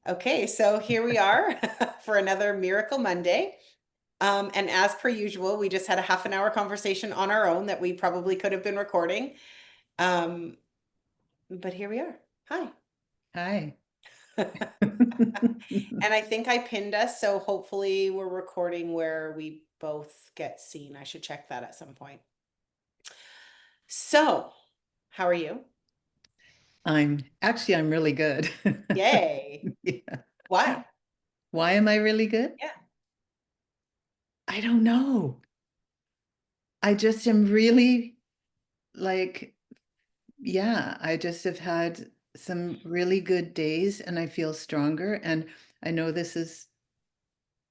Okay, so here we are for another Miracle Monday. And as per usual, we just had a half an hour conversation on our own that we probably could have been recording. Um, but here we are. Hi. Hi. And I think I pinned us, so hopefully we're recording where we both get seen. I should check that at some point. So, how are you? I'm really good. Yay. Yeah. Why? Why am I really good? Yeah. I don't know. I just am really like, yeah, I just have had some really good days and I feel stronger. And I know this is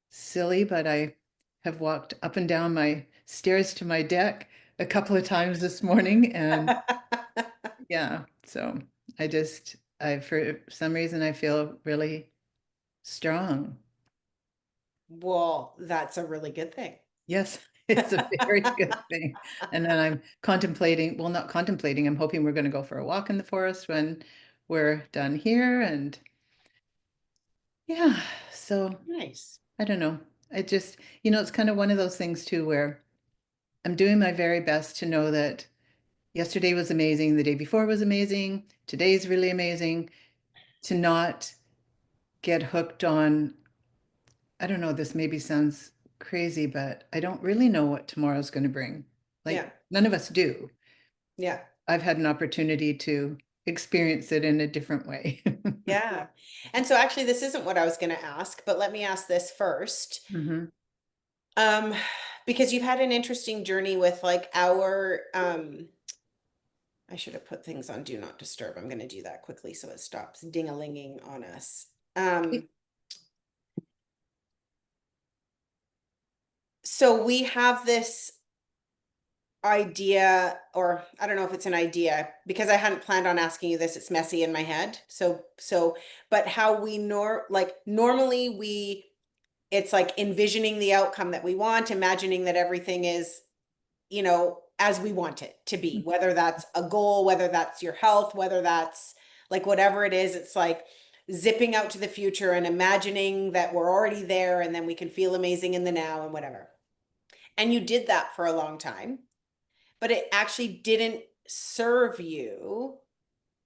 silly, but I have walked up and down my stairs to my deck a couple of times this morning. And yeah, so for some reason, I feel really strong. Well, that's a really good thing. Yes, it's a very good thing. And then I'm contemplating, well, not contemplating, I'm hoping we're going to go for a walk in the forest when we're done here. And yeah, so Nice. I don't know. I just, it's kind of one of those things too where I'm doing my very best to know that yesterday was amazing, the day before was amazing, today's really amazing, to not get hooked on, I don't know, this maybe sounds crazy, but I don't really know what tomorrow's going to bring. Yeah. Like none of us do. Yeah. I've had an opportunity to experience it in a different way. Yeah. And so actually this isn't what I was going to ask, but let me ask this first. Hmm. Um, because you've had an interesting journey with like our I should have put things on do not disturb. I'm going to do that quickly so it stops ding-a-linging on us. So we have this idea, or I don't know if it's an idea because I hadn't planned on asking you this. It's messy in my head. But how we normally it's like envisioning the outcome that we want, imagining that everything is, as we want it to be, whether that's a goal, whether that's your health, whether that's like whatever it is, it's like zipping out to the future and imagining that we're already there and then we can feel amazing in the now and whatever. And you did that for a long time, but it actually didn't serve you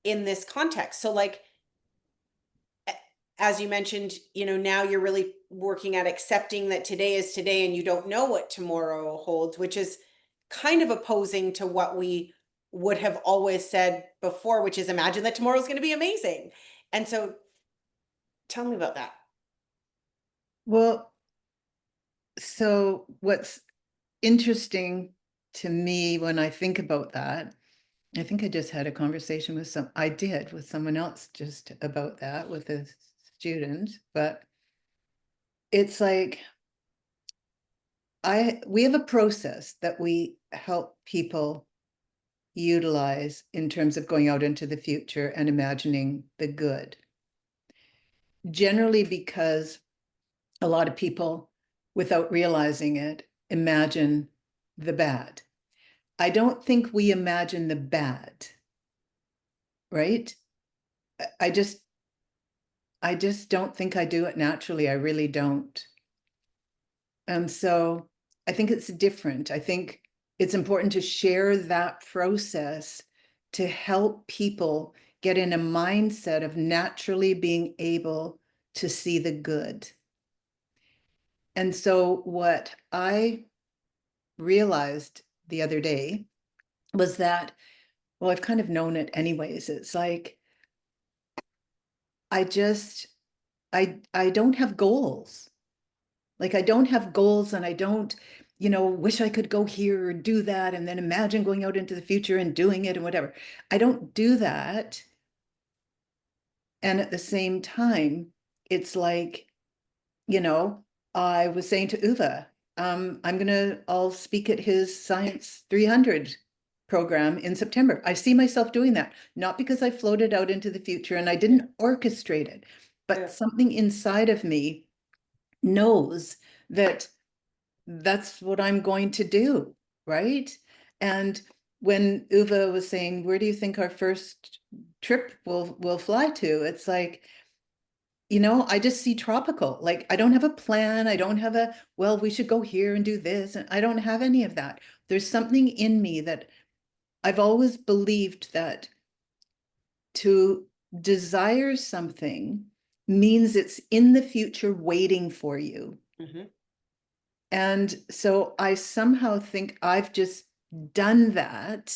in this context. So like as you mentioned, now you're really working at accepting that today is today and you don't know what tomorrow holds, which is kind of opposing to what we would have always said before, which is imagine that tomorrow's going to be amazing. And so tell me about that. Well, so what's interesting to me when I think about that, I think I just had a conversation I did with someone else just about that with a student, but it's like we have a process that we help people utilize in terms of going out into the future and imagining the good. Generally, because a lot of people, without realizing it, imagine the bad. I don't think we imagine the bad, right? I just I just don't think I do it naturally. I really don't. And so I think it's different. I think it's important to share that process to help people get in a mindset of naturally being able to see the good. And so what I realized the other day was that, well, I've kind of known it anyways. It's like I just I don't have goals. Like I don't have goals and I don't, wish I could go here or do that and then imagine going out into the future and doing it and whatever. I don't do that. And at the same time, it's like, you know, I was saying to Uva, I'll speak at his Science 300 program in September. I see myself doing that, not because I floated out into the future and I Yeah. didn't orchestrate it, but Yeah. something inside of me knows that that's what I'm going to do, right? And when Uva was saying, where do you think our first trip will fly to? It's like, I just see tropical. Like I don't have a plan. I don't have a, well, we should go here and do this. And I don't have any of that. There's something in me that I've always believed that to desire something means it's in the future waiting for you. Mhm. And so I somehow think I've just done that.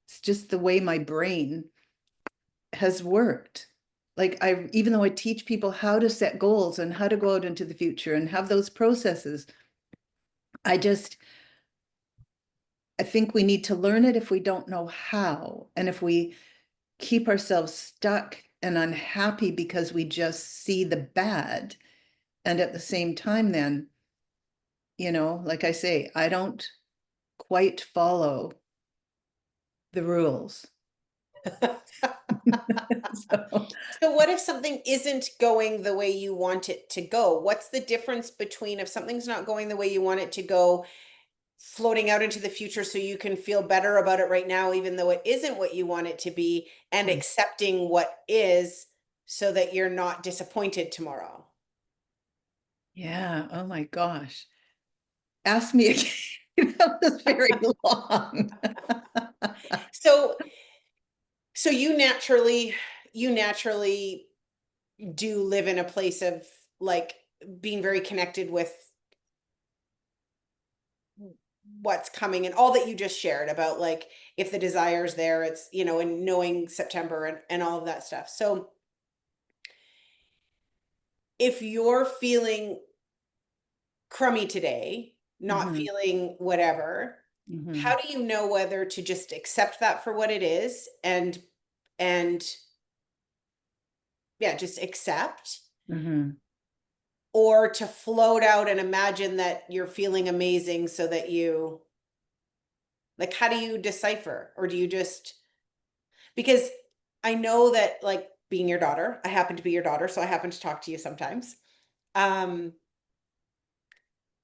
It's just the way my brain has worked. Like even though I teach people how to set goals and how to go out into the future and have those processes, I just, I think we need to learn it if we don't know how. And if we keep ourselves stuck and unhappy because we just see the bad. And at the same time, then, like I say, I don't quite follow the rules. So, So what if something isn't going the way you want it to go? What's the difference between if something's not going the way you want it to go, floating out into the future so you can feel better about it right now, even though it isn't what you want it to be, and accepting what is so that you're not disappointed tomorrow? yeah, oh my gosh. Ask me again. That was very long. So so you naturally do live in a place of like being very connected with what's coming and all that you just shared about like if the desire's there, it's and knowing September and all of that stuff. So if you're feeling crummy today, not Mhm, feeling whatever, mhm, how do you know whether to just accept that for what it is and yeah, just accept, mhm. or to float out and imagine that you're feeling amazing so that you like how do you decipher, or do you just because I know that like being your daughter, I happen to be your daughter, so I happen to talk to you sometimes. Um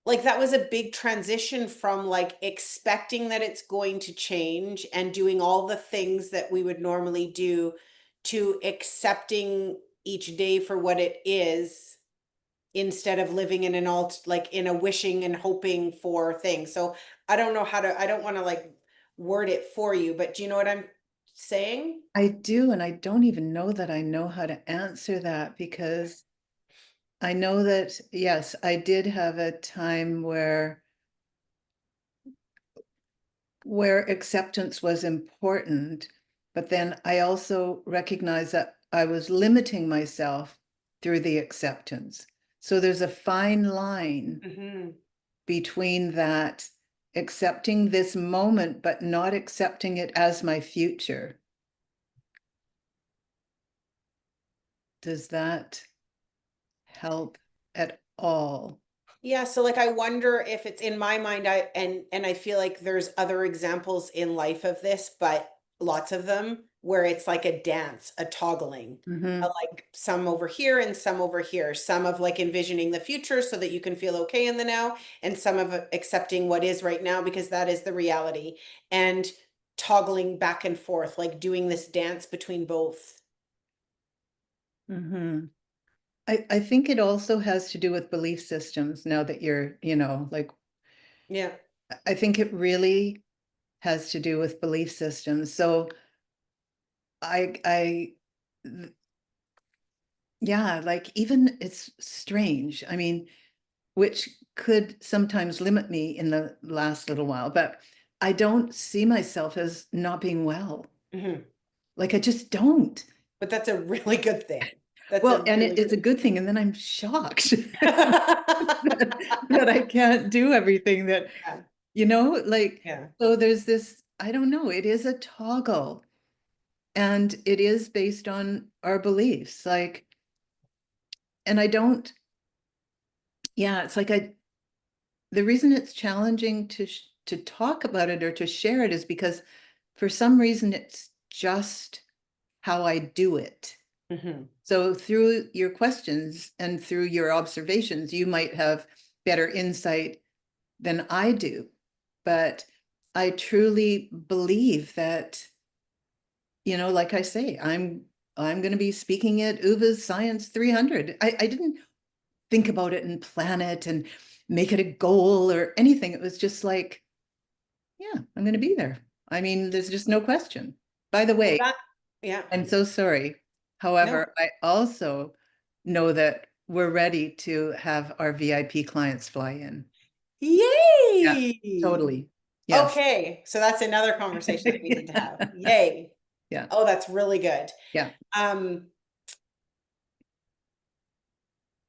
like that was a big transition from like expecting that it's going to change and doing all the things that we would normally do to accepting each day for what it is instead of living in an like in a wishing and hoping for thing. So I don't know how to I don't want to like word it for you, but do you know what I'm saying? I do, and I don't even know that I know how to answer that because I know that, yes, I did have a time where acceptance was important, but then I also recognized that I was limiting myself through the acceptance. So there's a fine line Hmm. between that accepting this moment, but not accepting it as my future. Does that help at all? Yeah, so like I wonder if it's in my mind and I feel like there's other examples in life of this, but lots of them where it's like a dance, a toggling. Mm-hmm. Like some over here and some over here, some of like envisioning the future so that you can feel okay in the now, and some of accepting what is right now because that is the reality, and toggling back and forth, like doing this dance between both. Mm-hmm. I think it also has to do with belief systems now that you're, like Yeah. I think it really has to do with belief systems. So I yeah, like even it's strange. I mean, which could sometimes limit me in the last little while, but I don't see myself as not being well. Hmm. Like I just don't. But that's a really good thing. That's Well, a and really it's a good good thing. And then I'm shocked thing. that I can't do everything that, Yeah, like, yeah. so there's this, I don't know, it is a toggle and it is based on our beliefs. Like, and I don't, yeah, it's like the reason it's challenging to talk about it or to share it is because for some reason it's just how I do it. Mhm. So through your questions and through your observations, you might have better insight than I do. But I truly believe that, like I say, I'm going to be speaking at UVA's Science 300. I didn't think about it and plan it and make it a goal or anything. It was just like, yeah, I'm going to be there. I mean, there's just no question. By the Well, way, that, yeah, I'm so sorry. no. However, I also know that we're ready to have our VIP clients fly in. Yeah, Yay! totally. Yes. Okay, so that's another conversation that we need to have. Yay. Yeah. Oh, that's really good. Yeah. Um,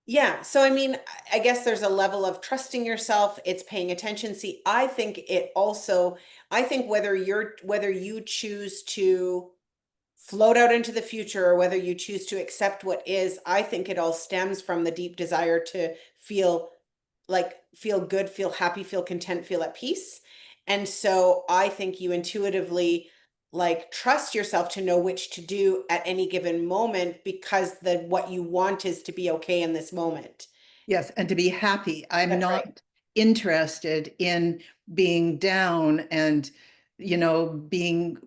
yeah, so I mean, I guess there's a level of trusting yourself, it's paying attention. See, I think it also, I think whether you choose to float out into the future or whether you choose to accept what is, I think it all stems from the deep desire to feel good, feel happy, feel content, feel at peace. And so I think you intuitively like trust yourself to know which to do at any given moment because the what you want is to be okay in this moment. Yes, and to be happy. I'm That's right. not interested in being down and, being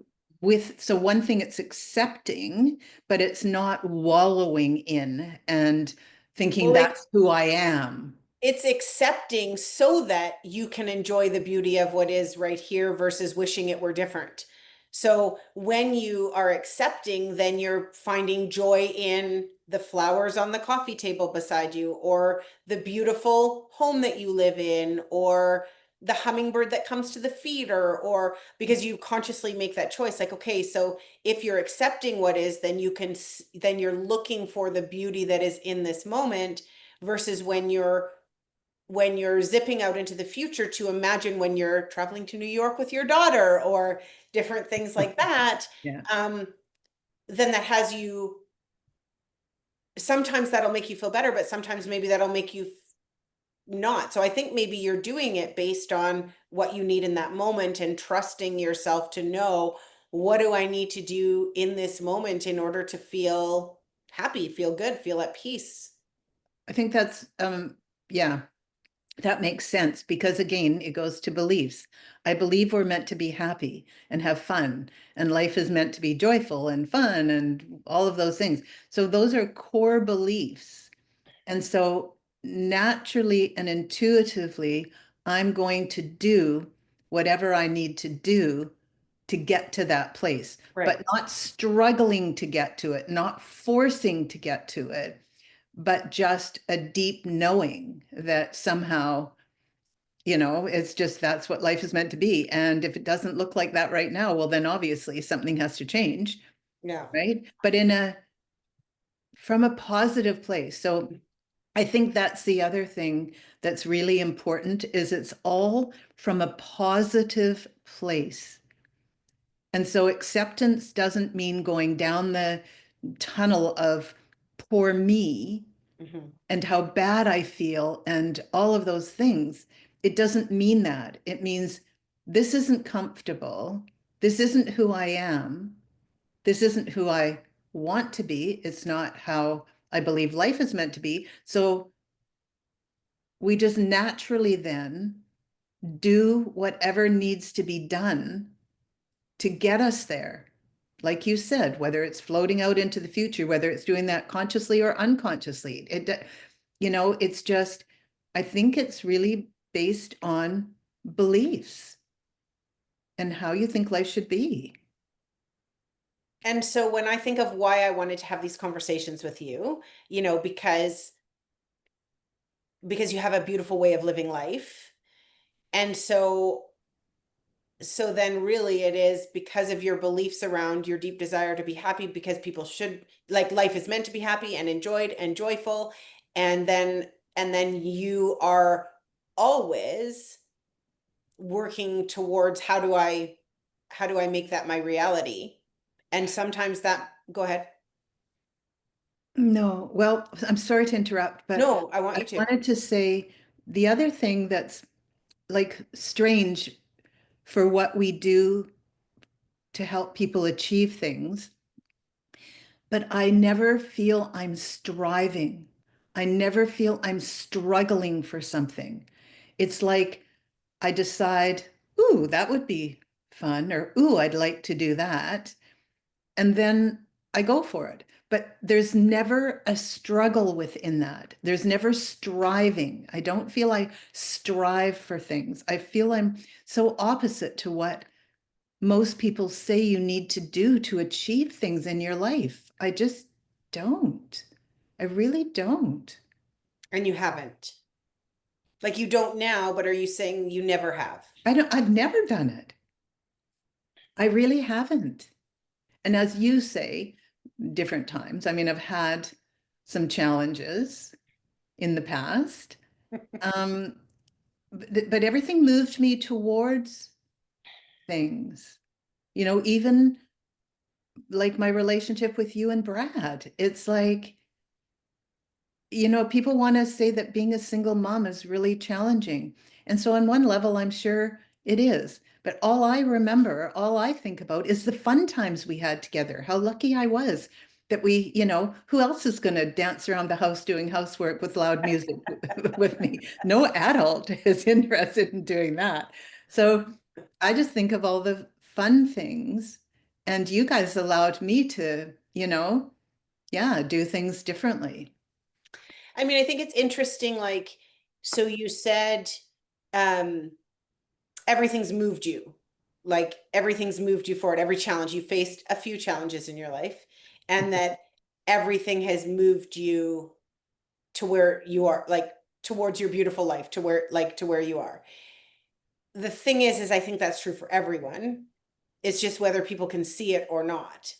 with. So one thing it's accepting, but it's not wallowing in and thinking Well, that's who I am. it's accepting so that you can enjoy the beauty of what is right here versus wishing it were different. So when you are accepting, then you're finding joy in the flowers on the coffee table beside you, or the beautiful home that you live in, or the hummingbird that comes to the feeder, or because you consciously make that choice. Like, okay, so if you're accepting what is, then then you're looking for the beauty that is in this moment versus when you're zipping out into the future to imagine when you're traveling to New York with your daughter or different things like that, Yeah. um, then that has you, sometimes that'll make you feel better, but sometimes maybe that'll make you not. So I think maybe you're doing it based on what you need in that moment and trusting yourself to know what do I need to do in this moment in order to feel happy, feel good, feel at peace. I think that's yeah, that makes sense because again, it goes to beliefs. I believe we're meant to be happy and have fun, and life is meant to be joyful and fun and all of those things. So those are core beliefs. And so naturally and intuitively, I'm going to do whatever I need to do to get to that place, Right. but not struggling to get to it, not forcing to get to it, but just a deep knowing that somehow, it's just that's what life is meant to be. And if it doesn't look like that right now, well, then obviously something has to change, Yeah. right? But from a positive place. So I think that's the other thing that's really important is it's all from a positive place. And so acceptance doesn't mean going down the tunnel of poor me Mhm. and how bad I feel and all of those things. It doesn't mean that. It means this isn't comfortable. This isn't who I am. This isn't who I want to be. It's not how I believe life is meant to be. So we just naturally then do whatever needs to be done to get us there. Like you said, whether it's floating out into the future, whether it's doing that consciously or unconsciously, it's just, I think it's really based on beliefs and how you think life should be. And so when I think of why I wanted to have these conversations with you, because you have a beautiful way of living life. And so then really it is because of your beliefs around your deep desire to be happy because people should like life is meant to be happy and enjoyed and joyful and then you are always working towards how do I make that my reality? And sometimes that go ahead. No, well, I'm sorry to interrupt, but No, I want I you to. wanted to say the other thing that's like strange for what we do to help people achieve things, but I never feel I'm striving. I never feel I'm struggling for something. It's like I decide, ooh, that would be fun, or ooh, I'd like to do that. And then I go for it. But there's never a struggle within that. There's never striving. I don't feel I strive for things. I feel I'm so opposite to what most people say you need to do to achieve things in your life. I just don't. I really don't. And you haven't. Like you don't now, but are you saying you never have? I've never done it. I really haven't. And as you say, different times, I mean, I've had some challenges in the past. Um, but everything moved me towards things, even like my relationship with you and Brad. It's like, people want to say that being a single mom is really challenging. And so, on one level, I'm sure it is. But all I remember, all I think about is the fun times we had together, how lucky I was that who else is going to dance around the house doing housework with loud music with me? No adult is interested in doing that. So I just think of all the fun things, and you guys allowed me to, yeah, do things differently. I mean, I think it's interesting, like, so you said um everything's moved you. Like everything's moved you forward. Every challenge you faced a few challenges in your life, and that everything has moved you to where you are, like towards your beautiful life, to where you are. The thing is I think that's true for everyone. It's just whether people can see it or not,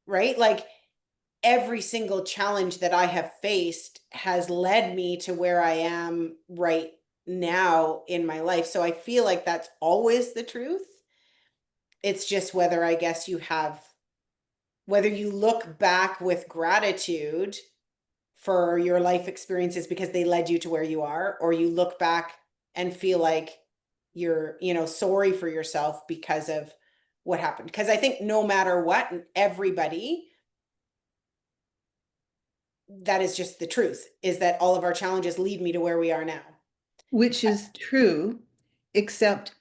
right? Like every single challenge that I have faced has led me to where I am right now in my life. So I feel like that's always the truth. It's just whether I guess whether you look back with gratitude for your life experiences because they led you to where you are, or you look back and feel like you're, sorry for yourself because of what happened. Because I think no matter what, everybody, that is just the truth, is that all of our challenges lead me to where we are now. Which is true, except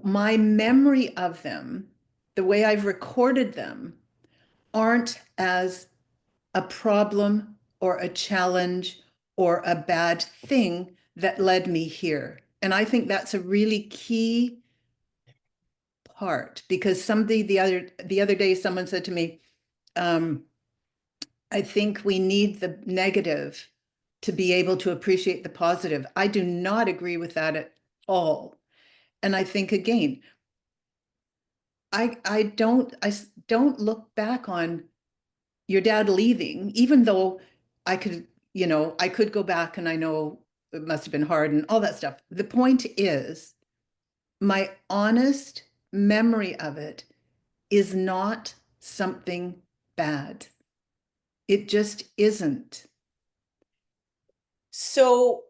my memory of them, the way I've recorded them, aren't as a problem or a challenge or a bad thing that led me here. And I think that's a really key part, because somebody the other day someone said to me, um, I think we need the negative to be able to appreciate the positive. I do not agree with that at all. And I think again, I don't look back on your dad leaving, even though I could go back and I know it must have been hard and all that stuff. The point is, my honest memory of it is not something bad. It just isn't. So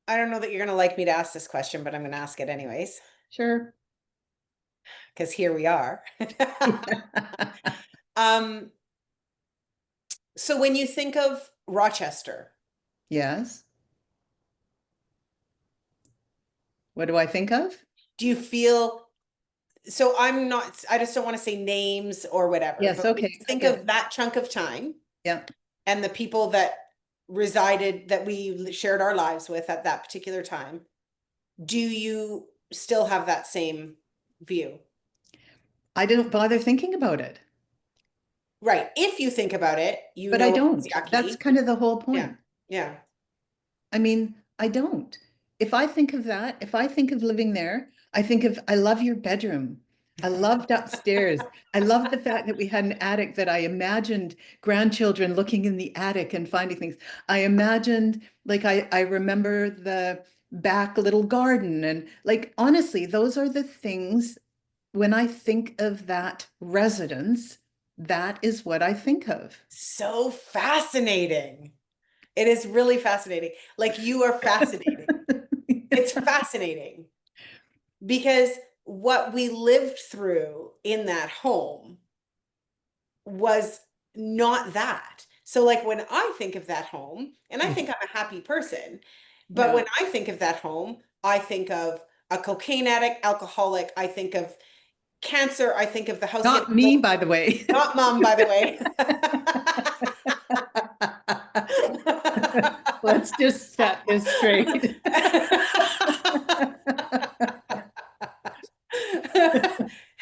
I don't know that you're going to like me to ask this question, but I'm going to ask it anyways, Sure. because here we are. um, so when you think of Rochester, Yes. What do I think of? do you feel, so I just don't want to say names or whatever, Yes, but when okay, you I think get of it. that chunk of time Yeah. and the people that resided, that we shared our lives with at that particular time, do you still have that same view? I didn't bother thinking about it, Right. If you think about it, but I it's don't. That's yucky. kind of the whole Yeah. point. Yeah. I mean, I don't. If I think of that, if I think of living there, I love your bedroom. I loved upstairs. I loved the fact that we had an attic, that I imagined grandchildren looking in the attic and finding things. I imagined, like, I remember the back little garden. And like, honestly, those are the things when I think of that residence, that is what I think of. So fascinating. It is really fascinating. Like you are fascinating. It's fascinating because what we lived through in that home was not that. So like when I think of that home, and I think I'm a happy person, but Yeah. when I think of that home, I think of a cocaine addict, alcoholic, I think of Cancer, I think of the house Not getting me, broken. by the way. Not mom, by the way. Let's just set this straight.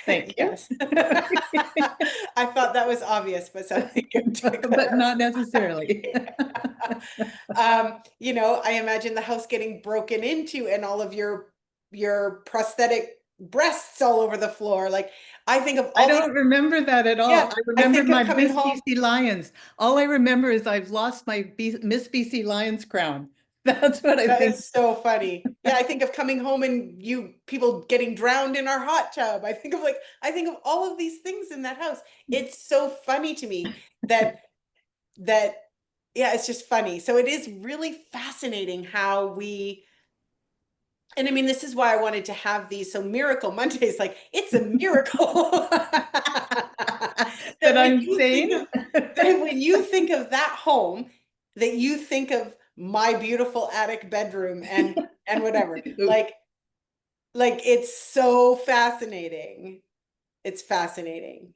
Thank you. Yes. I thought that was obvious, but something good to But not clarify. necessarily. You know, I imagine the house getting broken into and all of your prosthetic breasts all over the floor. Like I think of I all these, don't remember that at all. yeah, I I remember think of my coming Miss home. BC Lions. All I remember is I've lost my Miss BC Lions crown. That's what I That think. is so funny. Yeah, I think of coming home and you people getting drowned in our hot tub. I think of all of these things in that house. It's so funny to me that that yeah, it's just funny. So it is really fascinating how we, and I mean, this is why I wanted to have these. So Miracle Mondays, like it's a miracle That that when I'm you think sane. of that when you think of that home, that you think of my beautiful attic bedroom and whatever. Like it's so fascinating. It's fascinating.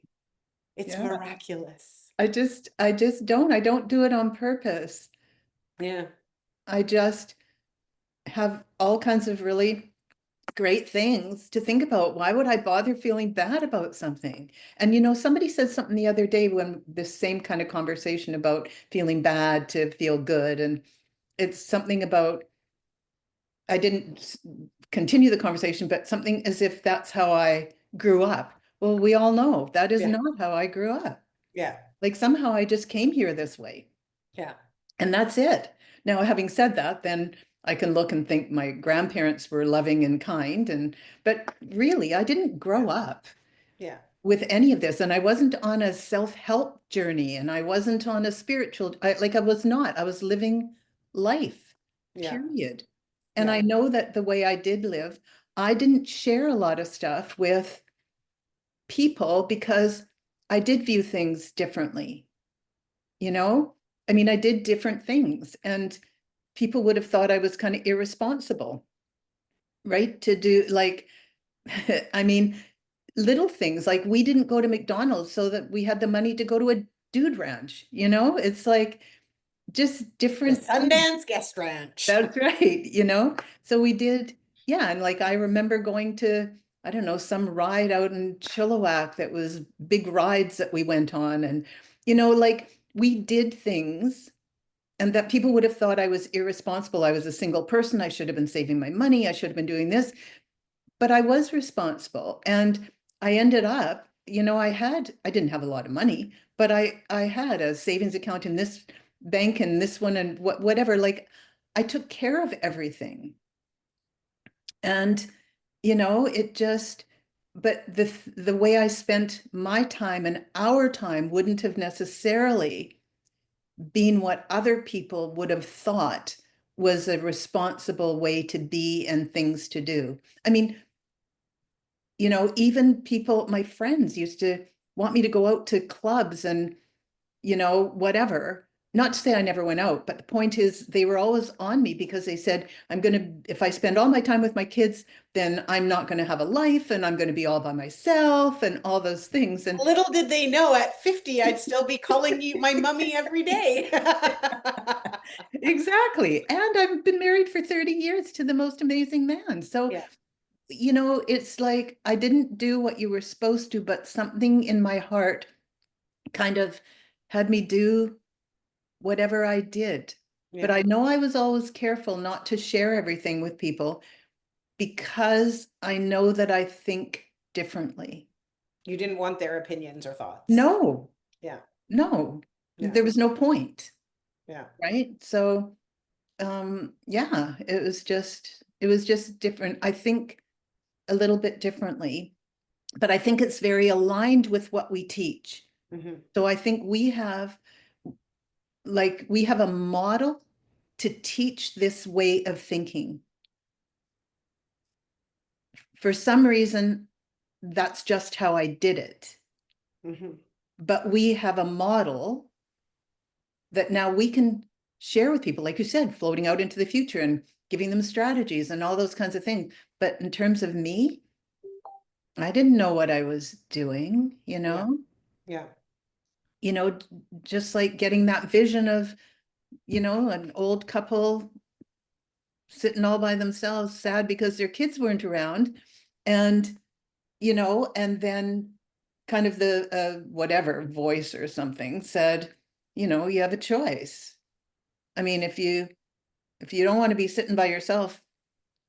It's Yeah. miraculous. I don't do it on purpose. Yeah. I just have all kinds of really great things to think about. Why would I bother feeling bad about something? And somebody said something the other day when this same kind of conversation about feeling bad to feel good. And it's something about, I didn't continue the conversation, but something as if that's how I grew up. Well, we all know that is Yeah. not how I grew up. Yeah. Like somehow I just came here this way. Yeah. And that's it. Now, having said that, then I can look and think my grandparents were loving and kind, but really, I didn't grow up Yeah. with any of this, and I wasn't on a self-help journey, and I wasn't on a spiritual, I was not. I was living life, Yeah. period. And Yeah. I know that the way I did live, I didn't share a lot of stuff with people because I did view things differently. you know? I mean, I did different things, and people would have thought I was kind of irresponsible, right? To do like, I mean, little things like we didn't go to McDonald's so that we had the money to go to a dude ranch. It's like just The different things. Sundance Guest Ranch. That's right. So we did, yeah. And like I remember going to, I don't know, some ride out in Chilliwack that was big rides that we went on. And, like we did things and that people would have thought I was irresponsible. I was a single person. I should have been saving my money. I should have been doing this, but I was responsible. And I ended up, I didn't have a lot of money, but I had a savings account in this bank and this one and whatever. Like I took care of everything. And, it just, but the way I spent my time and our time wouldn't have necessarily been what other people would have thought was a responsible way to be and things to do. I mean, even people, my friends used to want me to go out to clubs and, whatever. Not to say I never went out, but the point is they were always on me because they said, if I spend all my time with my kids, then I'm not going to have a life and I'm going to be all by myself and all those things. And Little did they know at 50, I'd still be calling you my mummy every day. exactly. And I've been married for 30 years to the most amazing man. So, Yeah. it's like I didn't do what you were supposed to, but something in my heart kind of had me do whatever I did. But Yeah. I know I was always careful not to share everything with people because I know that I think differently. You didn't want their opinions or thoughts. No, Yeah. no, Yeah. there was no point, Yeah. right? So, yeah, it was just different. I think a little bit differently, but I think it's very aligned with what we teach. Hmm. So I think we have a model to teach this way of thinking. For some reason, that's just how I did it. Hmm. But we have a model that now we can share with people, like you said, floating out into the future and giving them strategies and all those kinds of things. But in terms of me, I didn't know what I was doing, Yeah. Yeah. you know, just like getting that vision of, an old couple sitting all by themselves, sad because their kids weren't around. And, and then kind of the whatever voice or something said, you have a choice. I mean, if you don't want to be sitting by yourself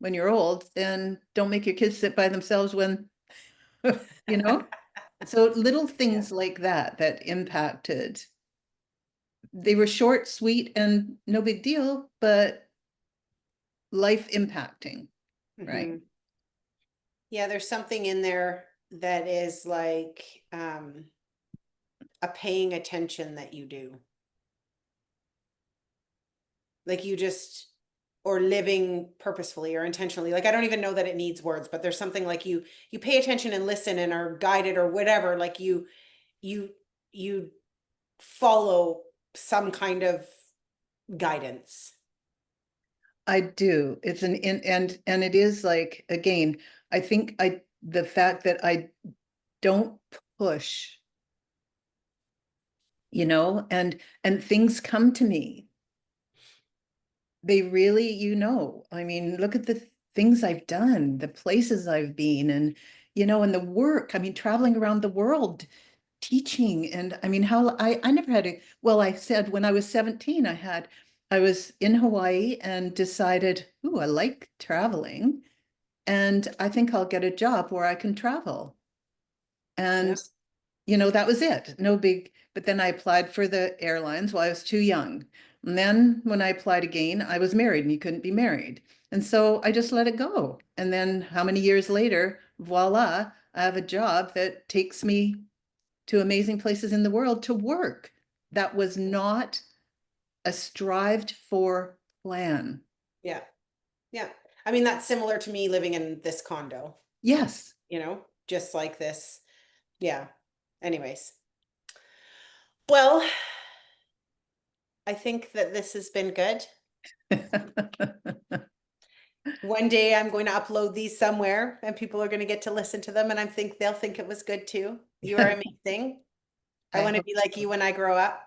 when you're old, then don't make your kids sit by themselves when, you know? So little Yeah. things like that that impacted. They were short, sweet, and no big deal, but life impacting, right? Hmm. Yeah, there's something in there that is like a paying attention that you do. Like you just or living purposefully or intentionally. Like I don't even know that it needs words, but there's something like you pay attention and listen and are guided or whatever, like you you follow some kind of guidance. I do. It's and it is like, again, I think the fact that I don't push, and things come to me. They really, I mean, look at the things I've done, the places I've been, and the work. I mean, traveling around the world, teaching. And I mean, how I never had well, I said when I was 17, I was in Hawaii and decided, ooh, I like traveling. And I think I'll get a job where I can travel. Yeah. And that was it. No big, but then I applied for the airlines while I was too young. And then when I applied again, I was married and you couldn't be married. And so I just let it go. And then how many years later, voila, I have a job that takes me to amazing places in the world to work. That was not a strived for plan. Yeah. Yeah. I mean, that's similar to me living in this condo, Yes. just like this. Yeah. Anyways. Well, I think that this has been good. One day I'm going to upload these somewhere and people are going to get to listen to them and they'll think it was good too. You are amazing. I I want to hope be like you when I grow up.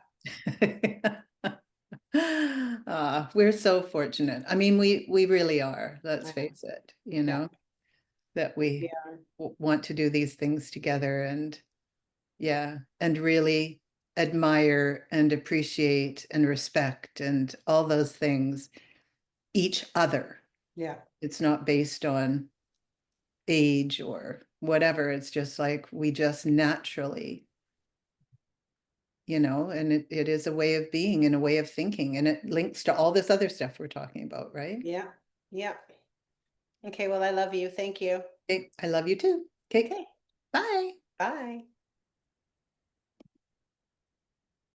we're so fortunate. I mean, we really are, let's I know. face it, Yeah. that we Yeah. want to do these things together and yeah, and really admire and appreciate and respect and all those things each other. Yeah. It's not based on age or whatever. It's just like we just naturally, and it is a way of being and a way of thinking, and it links to all this other stuff we're talking about, right? Yeah. Yeah. Okay. Well, I love you. Thank you. Okay, I love you too. Okay, Okay. bye. Bye.